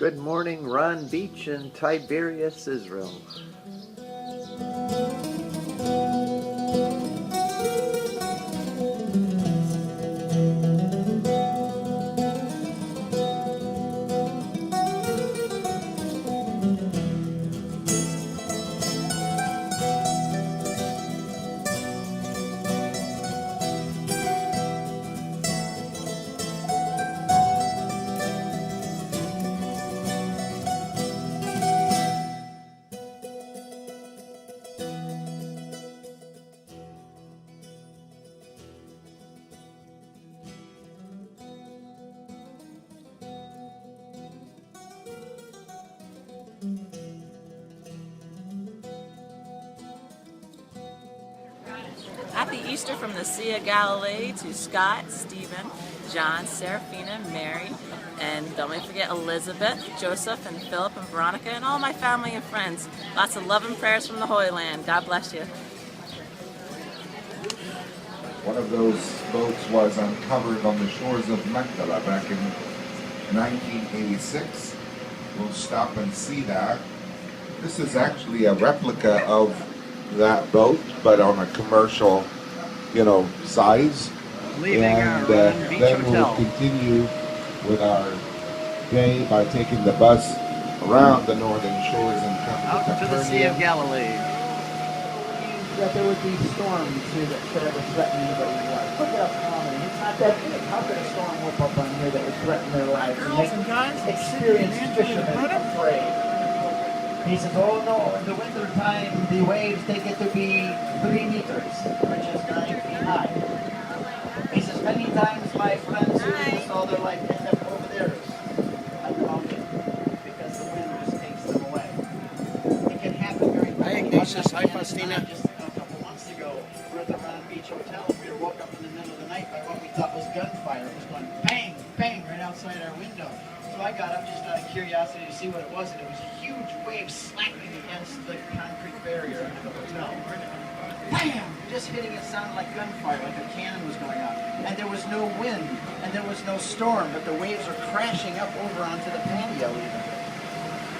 Good morning, Ron Beach in Tiberias, Israel. Happy Easter from the Sea of Galilee to Scott, Stephen, John, Seraphina, Mary, and don't forget Elizabeth, Joseph, and Philip, and Veronica, and all my family and friends. Lots of love and prayers from the Holy Land. God bless you. One of those boats was uncovered on the shores of Notre back in 1986. We'll stop and see that. This is actually a replica of that boat, but on a commercial, size. And then we'll continue with our day by taking the bus around the northern shores and Out to the Sea of Galilee. That there would be storms here that could ever threaten anybody's life. Look at how common. It's not that big. How could a storm whip up on here that would threaten their lives and make experienced fishermen afraid? He says, oh no, in the winter time, the waves, they get to be 3 meters, which is 9 feet high. He says, many times my friends who saw their life end up over there at the mountain because the wind just takes them away. It can happen very quickly. Hi, Ignatius. Hi, Faustina. Just a couple months ago, we were at the Ron Beach Hotel. We were woke up in the middle of the night by what we thought was gunfire. It was going bang, bang right outside our window. So I got up just out of curiosity to see what it was, and it was a huge wave slapping against the concrete barrier under the hotel. Bam! Just hitting it sounded like gunfire, like a cannon was going off. And there was no wind, and there was no storm, but the waves were crashing up over onto the patio even.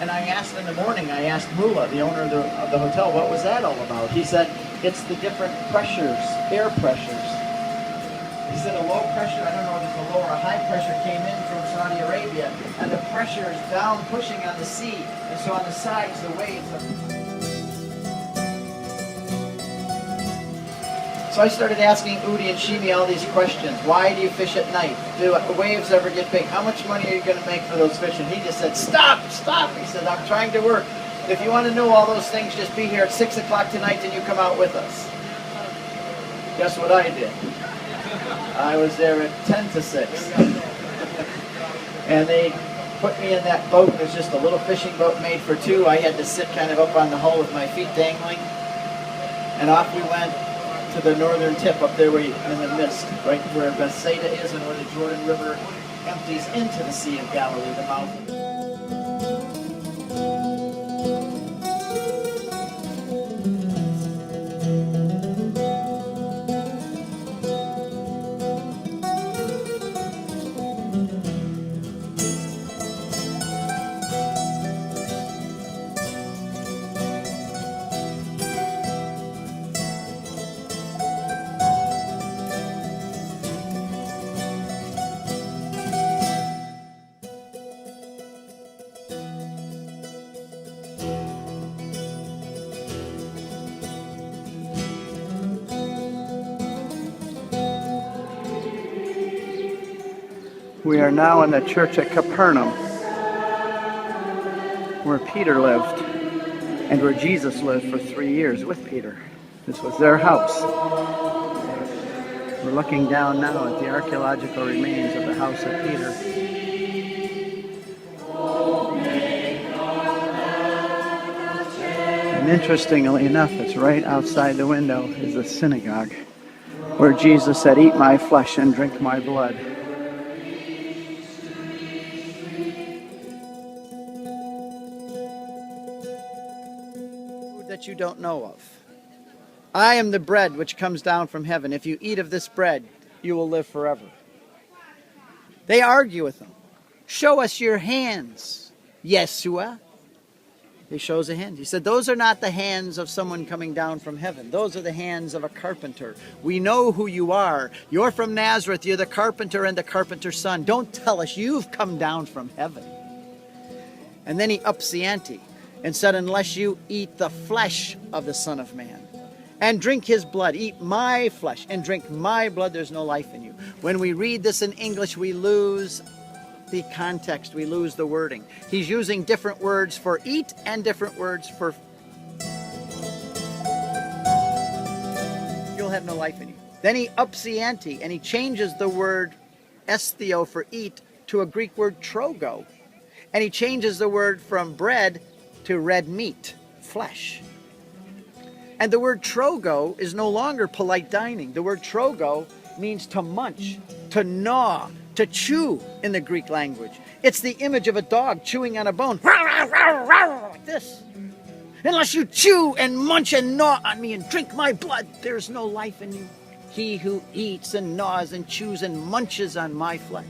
And I asked in the morning, Mula, the owner of the hotel, what was that all about? He said, it's the different pressures, air pressures. He said a low pressure, I don't know if it's a low or a high pressure, came in from Saudi Arabia, and the pressure is down pushing on the sea, and so on the sides, the waves are... So I started asking Udi and Shimi all these questions. Why do you fish at night? Do the waves ever get big? How much money are you going to make for those fish? And he just said, stop, stop. He said, I'm trying to work. If you want to know all those things, just be here at 6 o'clock tonight and you come out with us. Guess what I did? I was there at 10 to 6. And they put me in that boat. It was just a little fishing boat made for two. I had to sit kind of up on the hull with my feet dangling. And off we went to the northern tip up there in the mist, right where Bethsaida is and where the Jordan River empties into the Sea of Galilee, the mountain. We are now in the church at Capernaum, where Peter lived and where Jesus lived for 3 years with Peter. This was their house. We're looking down now at the archaeological remains of the house of Peter. And interestingly enough, it's right outside the window is the synagogue, where Jesus said, "Eat my flesh and drink my blood." That you don't know of. I am the bread which comes down from heaven. If you eat of this bread, you will live forever. They argue with him. Show us your hands. Yeshua. He shows a hand. He said, those are not the hands of someone coming down from heaven. Those are the hands of a carpenter. We know who you are. You're from Nazareth. You're the carpenter and the carpenter's son. Don't tell us you've come down from heaven. And then he ups the ante and said, unless you eat the flesh of the Son of Man and drink his blood, eat my flesh and drink my blood, there's no life in you. When we read this in English, we lose the context, we lose the wording. He's using different words for eat and different words for you'll have no life in you. Then he ups the ante and he changes the word esthio for eat to a Greek word trogo. And he changes the word from bread to red meat, flesh. And the word trogo is no longer polite dining. The word trogo means to munch, to gnaw, to chew in the Greek language. It's the image of a dog chewing on a bone. Like this. Unless you chew and munch and gnaw on me and drink my blood, there's no life in you. He who eats and gnaws and chews and munches on my flesh.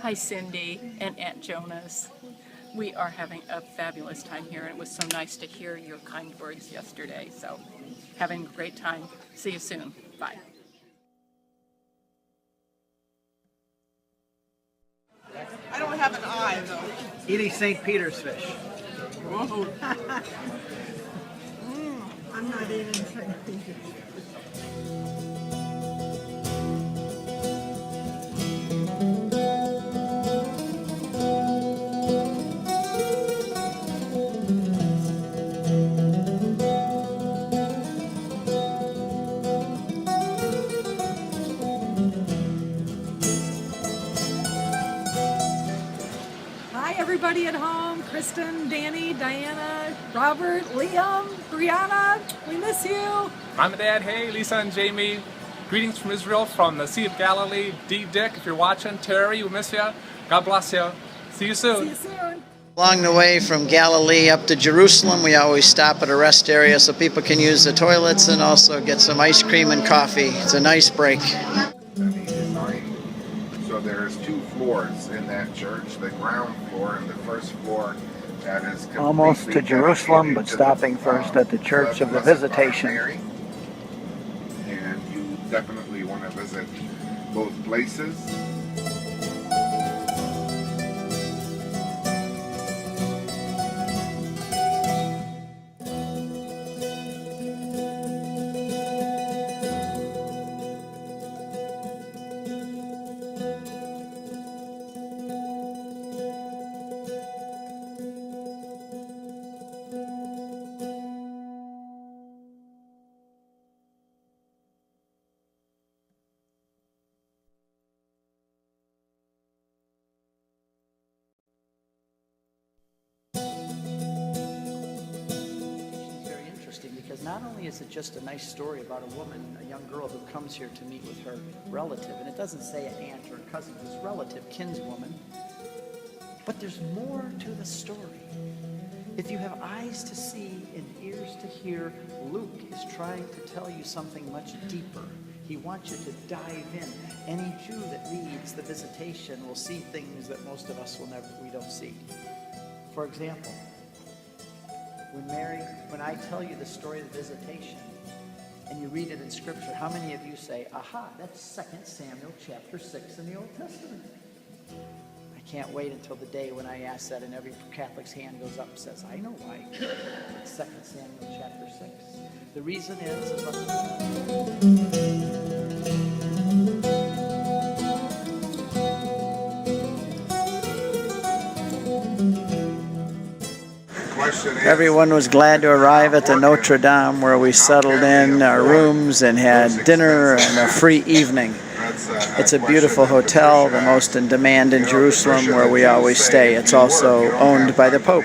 Hi, Cindy and Aunt Jonas. We are having a fabulous time here, and it was so nice to hear your kind words yesterday. So, having a great time. See you soon. Bye. I don't have an eye, though. Eating St. Peter's fish. Whoa. I'm not eating St. Peter's. Everybody at home, Kristen, Danny, Diana, Robert, Liam, Brianna, we miss you. Mom and Dad, hey, Lisa and Jamie. Greetings from Israel, from the Sea of Galilee. D. Dick, if you're watching. Terry, we miss you. God bless you. See you soon. See you soon. Along the way from Galilee up to Jerusalem, we always stop at a rest area so people can use the toilets and also get some ice cream and coffee. It's a nice break. So there's two floors in that church, the ground floor and the first floor that is Almost to Jerusalem, but stopping first at the Church of the Visitation. And you definitely want to visit both places. Because not only is it just a nice story about a woman, a young girl who comes here to meet with her relative, and it doesn't say an aunt or a cousin, it's relative, kinswoman, but there's more to the story. If you have eyes to see and ears to hear, Luke is trying to tell you something much deeper. He wants you to dive in. Any Jew that reads the Visitation will see things that most of us we don't see. For example, when I tell you the story of the Visitation, and you read it in Scripture, how many of you say, aha, that's 2 Samuel chapter 6 in the Old Testament? I can't wait until the day when I ask that and every Catholic's hand goes up and says, I know why. It's 2 Samuel chapter 6. The reason is everyone was glad to arrive at the Notre Dame, where we settled in our rooms and had dinner and a free evening. It's a beautiful hotel, the most in demand in Jerusalem, where we always stay. It's also owned by the Pope.